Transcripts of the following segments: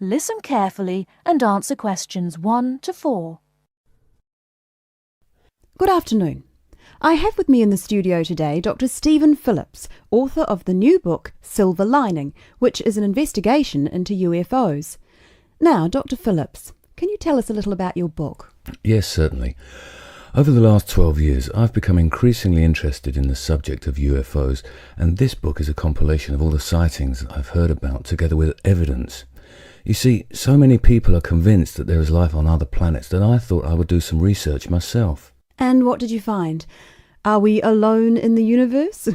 Listen carefully and answer questions 1 to 4. Good afternoon. I have with me in the studio today Dr. Stephen Phillips, author of the new book Silver Lining, which is an investigation into UFOs. Now, Dr. Phillips, can you tell us a little about your book? Yes, certainly. Over the last 12 years, I've become increasingly interested in the subject of UFOs, and this book is a compilation of all the sightings I've heard about, together with evidence. You see, so many people are convinced that there is life on other planets that I thought I would do some research myself. And what did you find? Are we alone in the universe?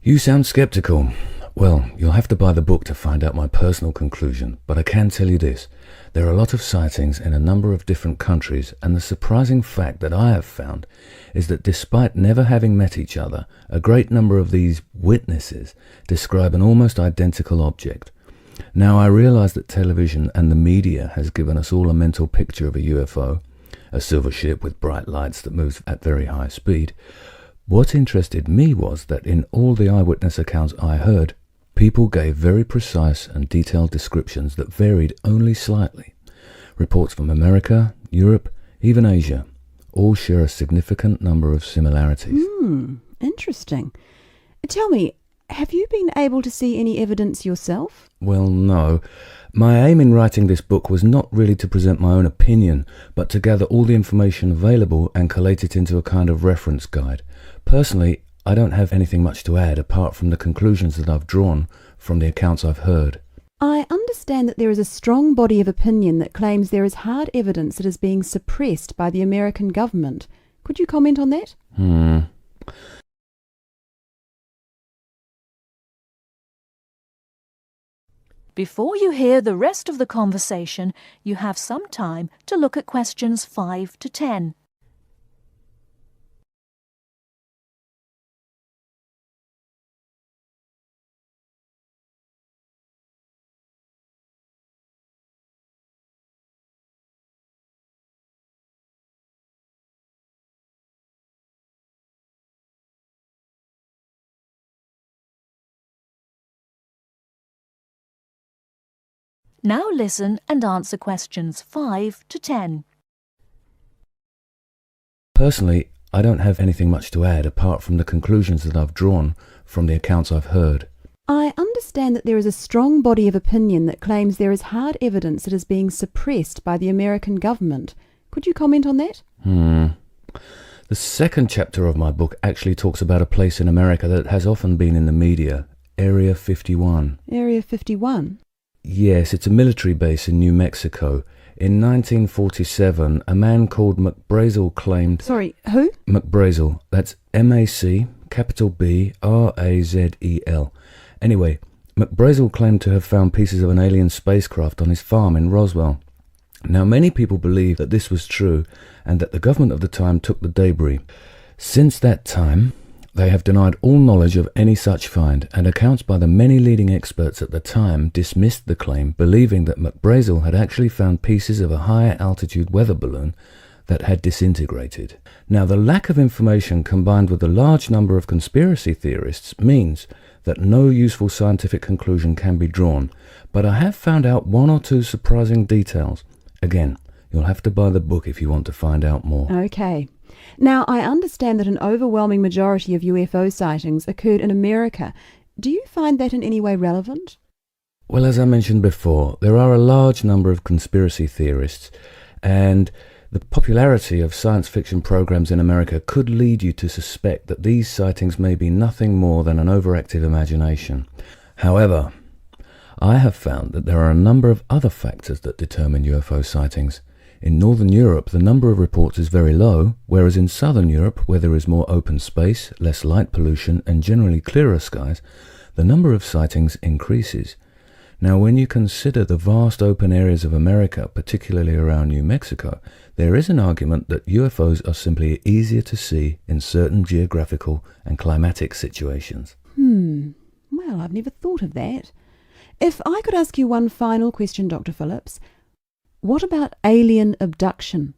You sound skeptical. Well, you'll have to buy the book to find out my personal conclusion, but I can tell you this. There are a lot of sightings in a number of different countries, and the surprising fact that I have found is that despite never having met each other, a great number of these witnesses describe an almost identical object. Now, I realize that television and the media has given us all a mental picture of a UFO, a silver ship with bright lights that moves at very high speed. What interested me was that in all the eyewitness accounts I heard, people gave very precise and detailed descriptions that varied only slightly. Reports from America, Europe, even Asia, all share a significant number of similarities. Interesting. Tell me, have you been able to see any evidence yourself? Well, no. My aim in writing this book was not really to present my own opinion, but to gather all the information available and collate it into a kind of reference guide. Personally, I don't have anything much to add apart from the conclusions that I've drawn from the accounts I've heard. I understand that there is a strong body of opinion that claims there is hard evidence that is being suppressed by the American government. Could you comment on that? Before you hear the rest of the conversation, you have some time to look at questions 5 to 10. Now listen and answer questions 5 to 10. Personally, I don't have anything much to add apart from the conclusions that I've drawn from the accounts I've heard. I understand that there is a strong body of opinion that claims there is hard evidence that is being suppressed by the American government. Could you comment on that? The second chapter of my book actually talks about a place in America that has often been in the media, Area 51. Area 51? Yes, it's a military base in New Mexico. In 1947, a man called McBrazel claimed... Sorry, who? McBrazel. That's M-A-C, capital B, R-A-Z-E-L. Anyway, McBrazel claimed to have found pieces of an alien spacecraft on his farm in Roswell. Now, many people believe that this was true and that the government of the time took the debris. Since that time, they have denied all knowledge of any such find, and accounts by the many leading experts at the time dismissed the claim, believing that McBrazel had actually found pieces of a higher altitude weather balloon that had disintegrated. Now, the lack of information combined with the large number of conspiracy theorists means that no useful scientific conclusion can be drawn, but I have found out one or two surprising details. Again, you'll have to buy the book if you want to find out more. Okay. Now, I understand that an overwhelming majority of UFO sightings occurred in America. Do you find that in any way relevant? Well, as I mentioned before, there are a large number of conspiracy theorists, and the popularity of science fiction programs in America could lead you to suspect that these sightings may be nothing more than an overactive imagination. However, I have found that there are a number of other factors that determine UFO sightings. In Northern Europe, the number of reports is very low, whereas in Southern Europe, where there is more open space, less light pollution, and generally clearer skies, the number of sightings increases. Now, when you consider the vast open areas of America, particularly around New Mexico, there is an argument that UFOs are simply easier to see in certain geographical and climatic situations. Well, I've never thought of that. If I could ask you one final question, Dr. Phillips, what about alien abduction?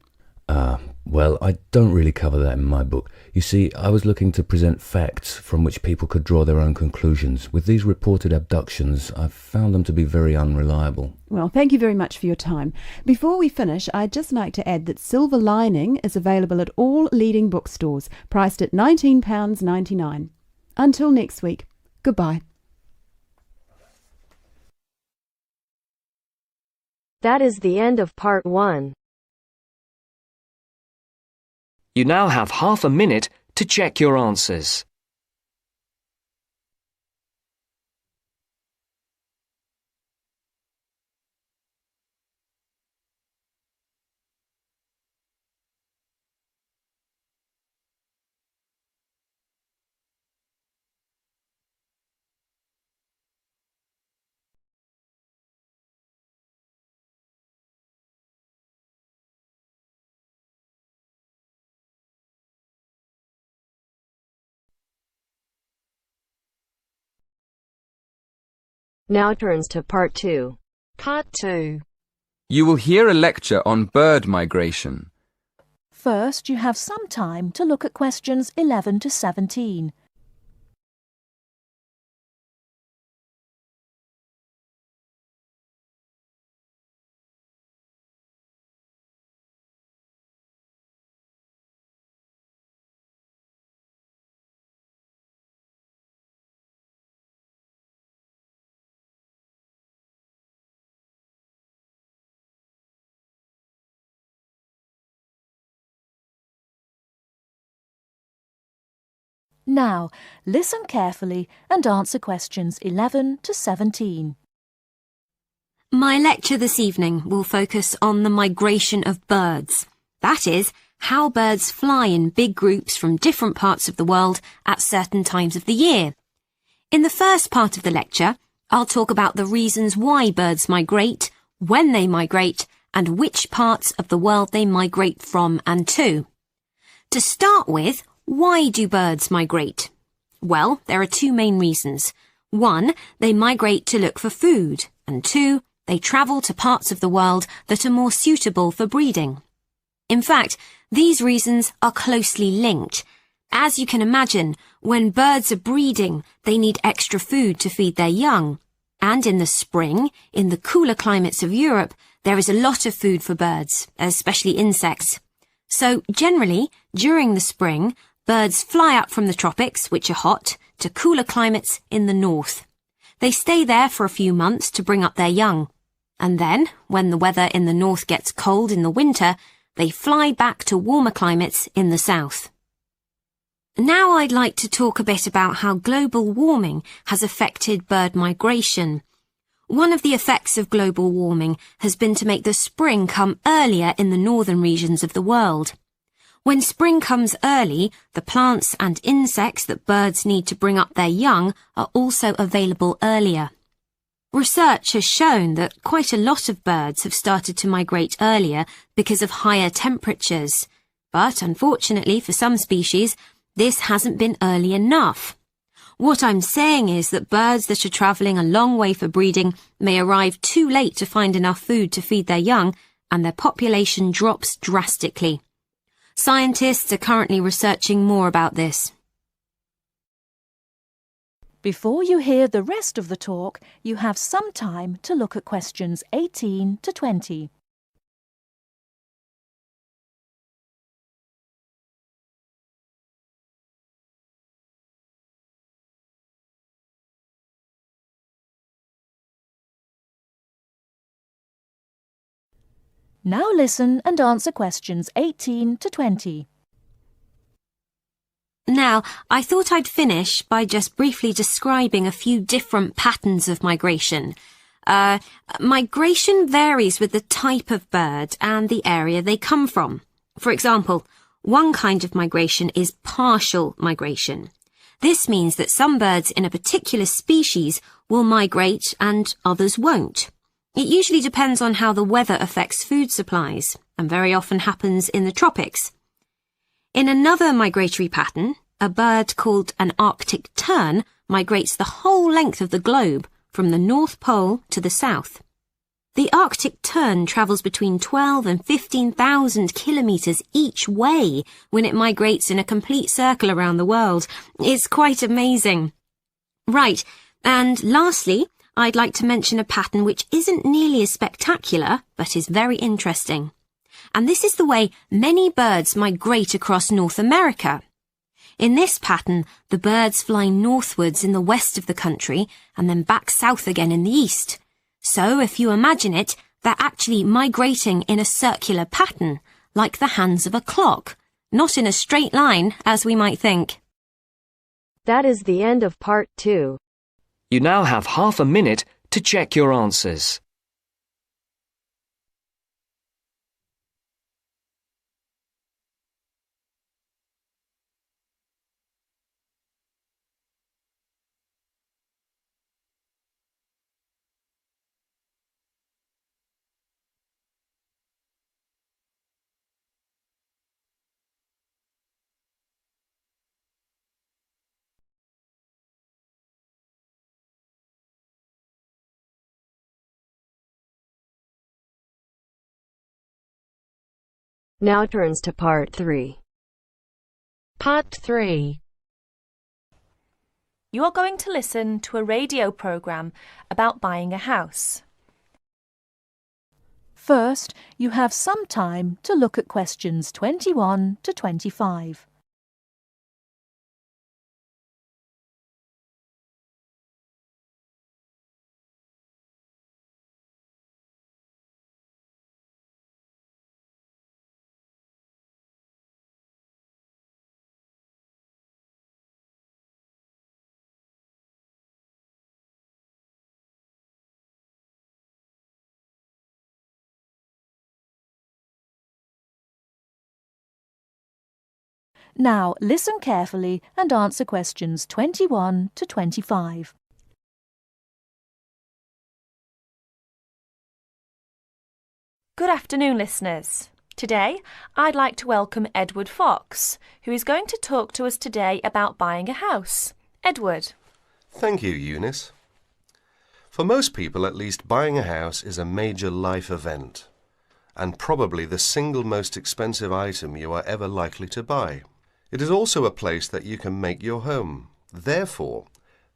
Well, I don't really cover that in my book. You see, I was looking to present facts from which people could draw their own conclusions. With these reported abductions, I've found them to be very unreliable. Well, thank you very much for your time. Before we finish, I'd just like to add that Silver Lining is available at all leading bookstores, priced at £19.99. Until next week, goodbye. That is the end of part 1. You now have half a minute to check your answers. Now turns to part 2. Part 2. You will hear a lecture on bird migration. First, you have some time to look at questions 11 to 17. Now, listen carefully and answer questions 11 to 17. My lecture this evening will focus on the migration of birds. That is, how birds fly in big groups from different parts of the world at certain times of the year. In the first part of the lecture, I'll talk about the reasons why birds migrate, when they migrate, and which parts of the world they migrate from and to. To start with, why do birds migrate? Well, there are two main reasons. 1, they migrate to look for food, and 2, they travel to parts of the world that are more suitable for breeding. In fact, these reasons are closely linked. As you can imagine, when birds are breeding, they need extra food to feed their young. And in the spring, in the cooler climates of Europe, there is a lot of food for birds, especially insects. So generally, during the spring, birds fly up from the tropics, which are hot, to cooler climates in the north. They stay there for a few months to bring up their young. And then, when the weather in the north gets cold in the winter, they fly back to warmer climates in the south. Now I'd like to talk a bit about how global warming has affected bird migration. One of the effects of global warming has been to make the spring come earlier in the northern regions of the world. When spring comes early, the plants and insects that birds need to bring up their young are also available earlier. Research has shown that quite a lot of birds have started to migrate earlier because of higher temperatures. But unfortunately for some species, this hasn't been early enough. What I'm saying is that birds that are travelling a long way for breeding may arrive too late to find enough food to feed their young, and their population drops drastically. Scientists are currently researching more about this. Before you hear the rest of the talk, you have some time to look at questions 18 to 20. Now listen and answer questions 18 to 20. Now, I thought I'd finish by just briefly describing a few different patterns of migration. Migration varies with the type of bird and the area they come from. For example, one kind of migration is partial migration. This means that some birds in a particular species will migrate and others won't. It usually depends on how the weather affects food supplies, and very often happens in the tropics. In another migratory pattern, a bird called an Arctic tern migrates the whole length of the globe, from the North Pole to the south. The Arctic tern travels between 12 and 15,000 kilometres each way when it migrates in a complete circle around the world. It's quite amazing. Right, and lastly, I'd like to mention a pattern which isn't nearly as spectacular, but is very interesting. And this is the way many birds migrate across North America. In this pattern, the birds fly northwards in the west of the country and then back south again in the east. So, if you imagine it, they're actually migrating in a circular pattern, like the hands of a clock, not in a straight line, as we might think. That is the end of part 2. You now have half a minute to check your answers. Now turns to part 3. Part 3. You are going to listen to a radio program about buying a house. First, you have some time to look at questions 21 to 25. Now, listen carefully and answer questions 21 to 25. Good afternoon, listeners. Today, I'd like to welcome Edward Fox, who is going to talk to us today about buying a house. Edward. Thank you, Eunice. For most people, at least, buying a house is a major life event, and probably the single most expensive item you are ever likely to buy. It is also a place that you can make your home. Therefore,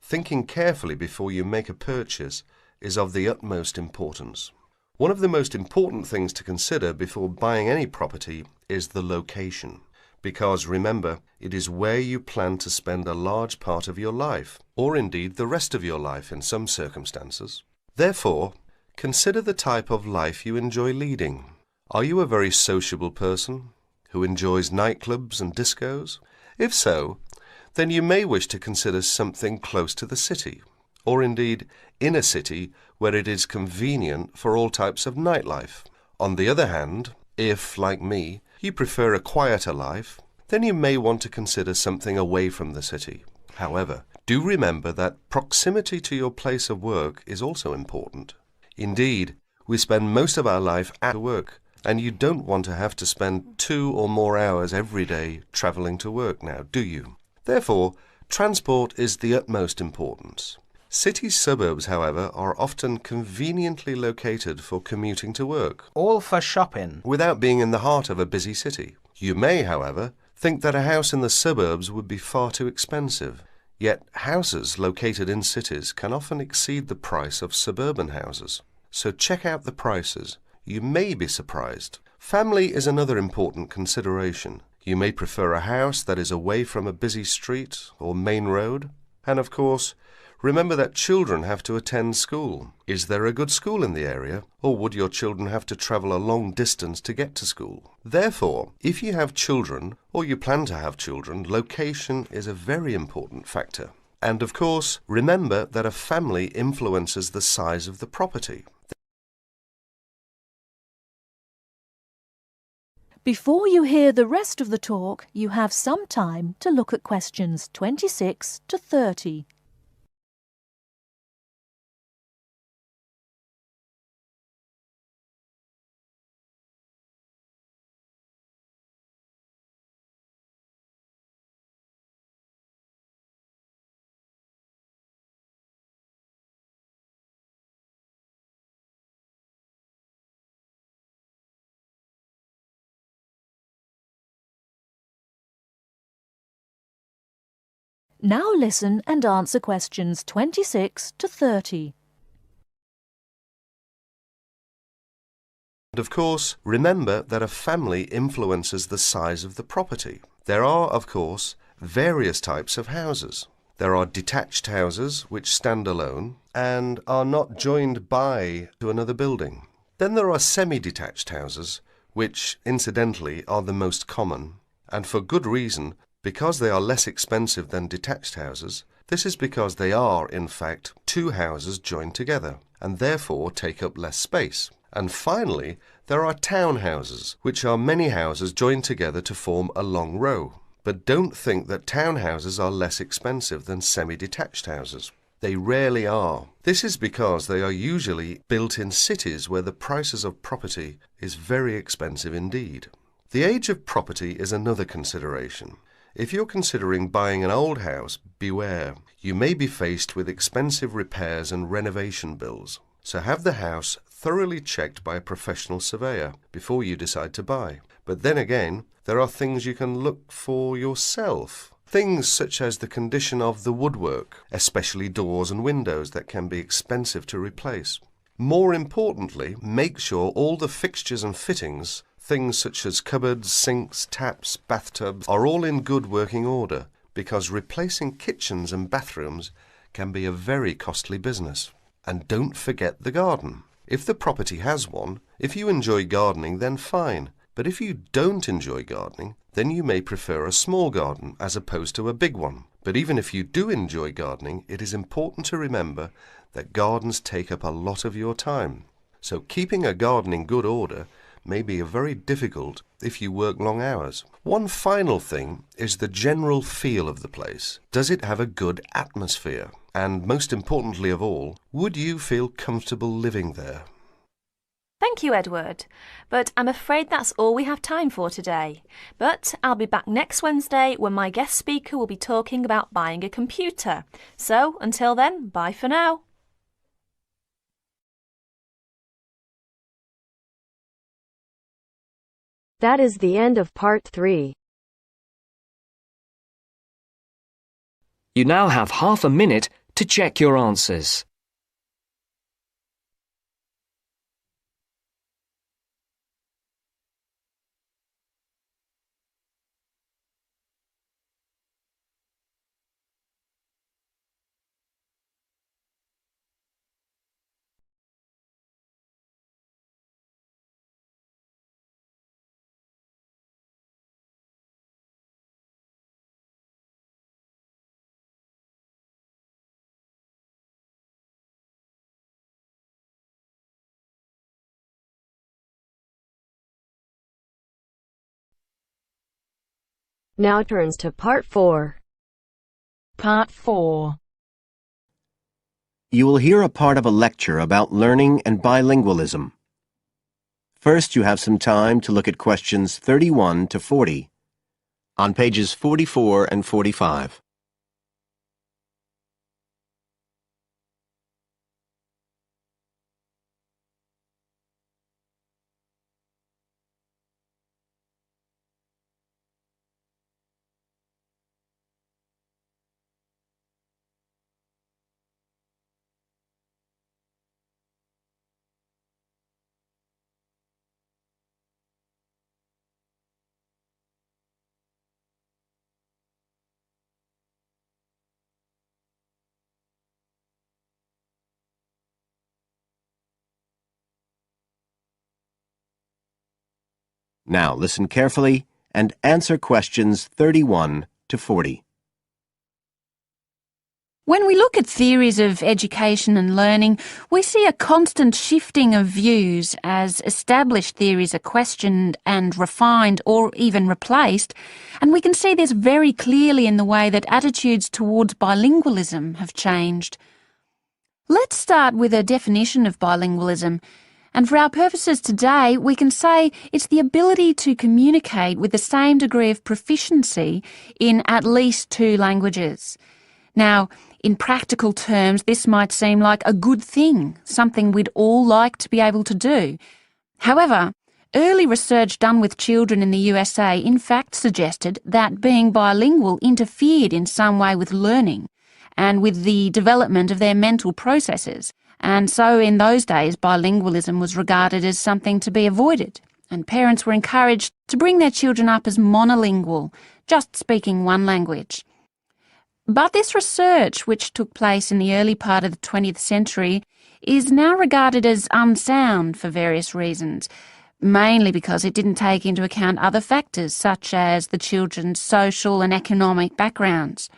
thinking carefully before you make a purchase is of the utmost importance. One of the most important things to consider before buying any property is the location, because remember, it is where you plan to spend a large part of your life, or indeed the rest of your life in some circumstances. Therefore, consider the type of life you enjoy leading. Are you a very sociable person who enjoys nightclubs and discos? If so, then you may wish to consider something close to the city, or indeed in a city where it is convenient for all types of nightlife. On the other hand, if, like me, you prefer a quieter life, then you may want to consider something away from the city. However, do remember that proximity to your place of work is also important. Indeed, we spend most of our life at work, and you don't want to have to spend 2 or more hours every day travelling to work now, do you? Therefore, transport is the utmost importance. City suburbs, however, are often conveniently located for commuting to work, all for shopping, without being in the heart of a busy city. You may, however, think that a house in the suburbs would be far too expensive. Yet houses located in cities can often exceed the price of suburban houses. So check out the prices. You may be surprised. Family is another important consideration. You may prefer a house that is away from a busy street or main road. And of course, remember that children have to attend school. Is there a good school in the area, or would your children have to travel a long distance to get to school? Therefore, if you have children, or you plan to have children, location is a very important factor. And of course, remember that a family influences the size of the property. Before you hear the rest of the talk, you have some time to look at questions 26 to 30. Now listen and answer questions 26 to 30. And of course, remember that a family influences the size of the property. There are, of course, various types of houses. There are detached houses which stand alone and are not joined by to another building. Then there are semi-detached houses, which, incidentally, are the most common, and for good reason, because they are less expensive than detached houses. This is because they are, in fact, two houses joined together, and therefore take up less space. And finally, there are townhouses, which are many houses joined together to form a long row. But don't think that townhouses are less expensive than semi-detached houses. They rarely are. This is because they are usually built in cities where the prices of property is very expensive indeed. The age of property is another consideration. If you're considering buying an old house, beware. You may be faced with expensive repairs and renovation bills. So have the house thoroughly checked by a professional surveyor before you decide to buy. But then again, there are things you can look for yourself. Things such as the condition of the woodwork, especially doors and windows that can be expensive to replace. More importantly, make sure all the fixtures and fittings, things such as cupboards, sinks, taps, bathtubs, are all in good working order, because replacing kitchens and bathrooms can be a very costly business. And don't forget the garden. If the property has one, if you enjoy gardening, then fine. But if you don't enjoy gardening, then you may prefer a small garden as opposed to a big one. But even if you do enjoy gardening, it is important to remember that gardens take up a lot of your time. So keeping a garden in good order may be very difficult if you work long hours. One final thing is the general feel of the place. Does it have a good atmosphere? And most importantly of all, would you feel comfortable living there? Thank you, Edward. But I'm afraid that's all we have time for today. But I'll be back next Wednesday when my guest speaker will be talking about buying a computer. So until then, bye for now. That is the end of part 3. You now have half a minute to check your answers. Now turns to part 4. Part 4. You will hear a part of a lecture about learning and bilingualism. First, you have some time to look at questions 31 to 40 on pages 44 and 45. Now listen carefully and answer questions 31 to 40. When we look at theories of education and learning, we see a constant shifting of views as established theories are questioned and refined or even replaced, and we can see this very clearly in the way that attitudes towards bilingualism have changed. Let's start with a definition of bilingualism. And for our purposes today, we can say it's the ability to communicate with the same degree of proficiency in at least 2 languages. Now, in practical terms, this might seem like a good thing, something we'd all like to be able to do. However, early research done with children in the USA in fact suggested that being bilingual interfered in some way with learning and with the development of their mental processes. And so in those days, bilingualism was regarded as something to be avoided, and parents were encouraged to bring their children up as monolingual, just speaking one language. But this research, which took place in the early part of the 20th century, is now regarded as unsound for various reasons, mainly because it didn't take into account other factors such as the children's social and economic backgrounds.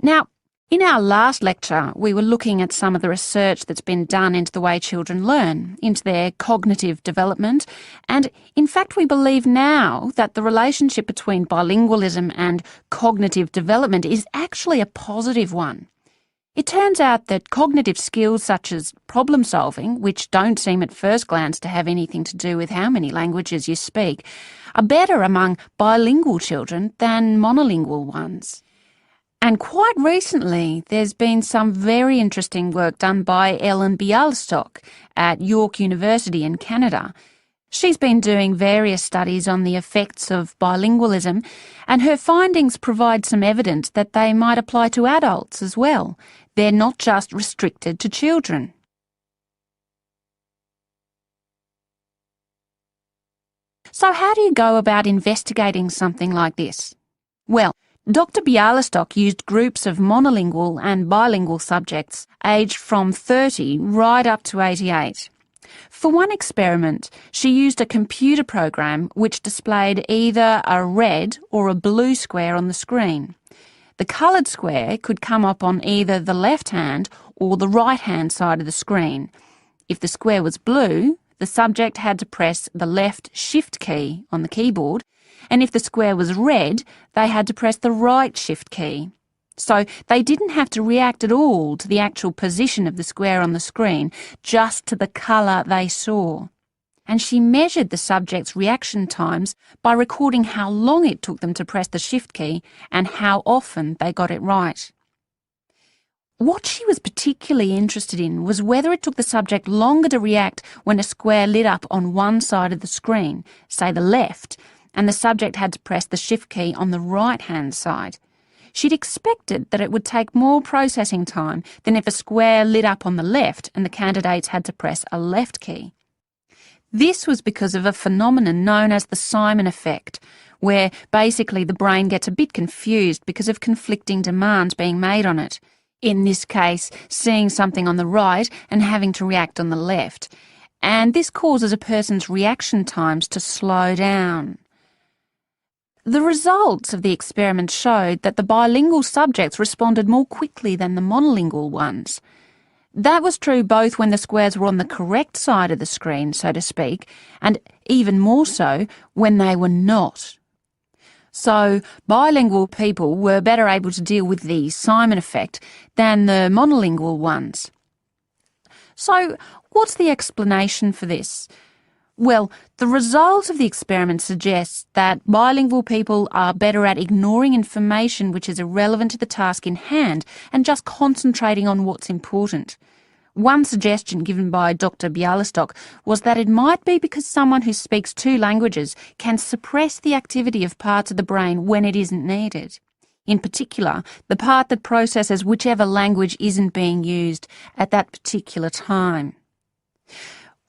Now, in our last lecture, we were looking at some of the research that's been done into the way children learn, into their cognitive development, and in fact we believe now that the relationship between bilingualism and cognitive development is actually a positive one. It turns out that cognitive skills such as problem solving, which don't seem at first glance to have anything to do with how many languages you speak, are better among bilingual children than monolingual ones. And quite recently, there's been some very interesting work done by Ellen Bialystok at York University in Canada. She's been doing various studies on the effects of bilingualism, and her findings provide some evidence that they might apply to adults as well. They're not just restricted to children. So how do you go about investigating something like this? Well, Dr. Bialystok used groups of monolingual and bilingual subjects aged from 30 right up to 88. For one experiment, she used a computer program which displayed either a red or a blue square on the screen. The coloured square could come up on either the left-hand or the right-hand side of the screen. If the square was blue, the subject had to press the left Shift key on the keyboard, and if the square was red, they had to press the right Shift key. So they didn't have to react at all to the actual position of the square on the screen, just to the colour they saw. And she measured the subjects' reaction times by recording how long it took them to press the Shift key and how often they got it right. What she was particularly interested in was whether it took the subject longer to react when a square lit up on one side of the screen, say the left, and the subject had to press the Shift key on the right-hand side. She'd expected that it would take more processing time than if a square lit up on the left and the candidates had to press a left key. This was because of a phenomenon known as the Simon effect, where basically the brain gets a bit confused because of conflicting demands being made on it. In this case, seeing something on the right and having to react on the left. And this causes a person's reaction times to slow down. The results of the experiment showed that the bilingual subjects responded more quickly than the monolingual ones. That was true both when the squares were on the correct side of the screen, so to speak, and even more so when they were not. So bilingual people were better able to deal with the Simon effect than the monolingual ones. So what's the explanation for this? Well, the result of the experiment suggests that bilingual people are better at ignoring information which is irrelevant to the task in hand and just concentrating on what's important. One suggestion given by Dr. Bialystok was that it might be because someone who speaks two languages can suppress the activity of parts of the brain when it isn't needed. In particular, the part that processes whichever language isn't being used at that particular time.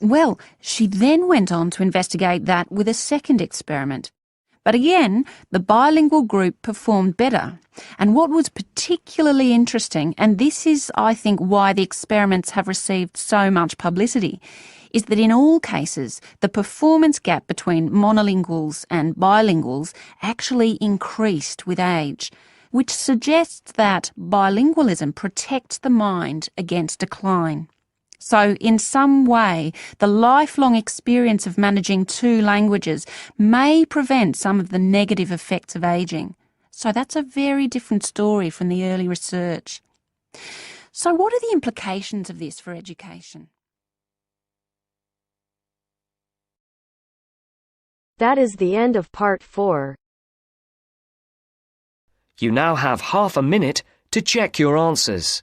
Well, she then went on to investigate that with a second experiment. But again, the bilingual group performed better. And what was particularly interesting, and this is, I think, why the experiments have received so much publicity, is that in all cases, the performance gap between monolinguals and bilinguals actually increased with age, which suggests that bilingualism protects the mind against decline. So, in some way, the lifelong experience of managing two languages may prevent some of the negative effects of ageing. So that's a very different story from the early research. So what are the implications of this for education? That is the end of part 4. You now have half a minute to check your answers.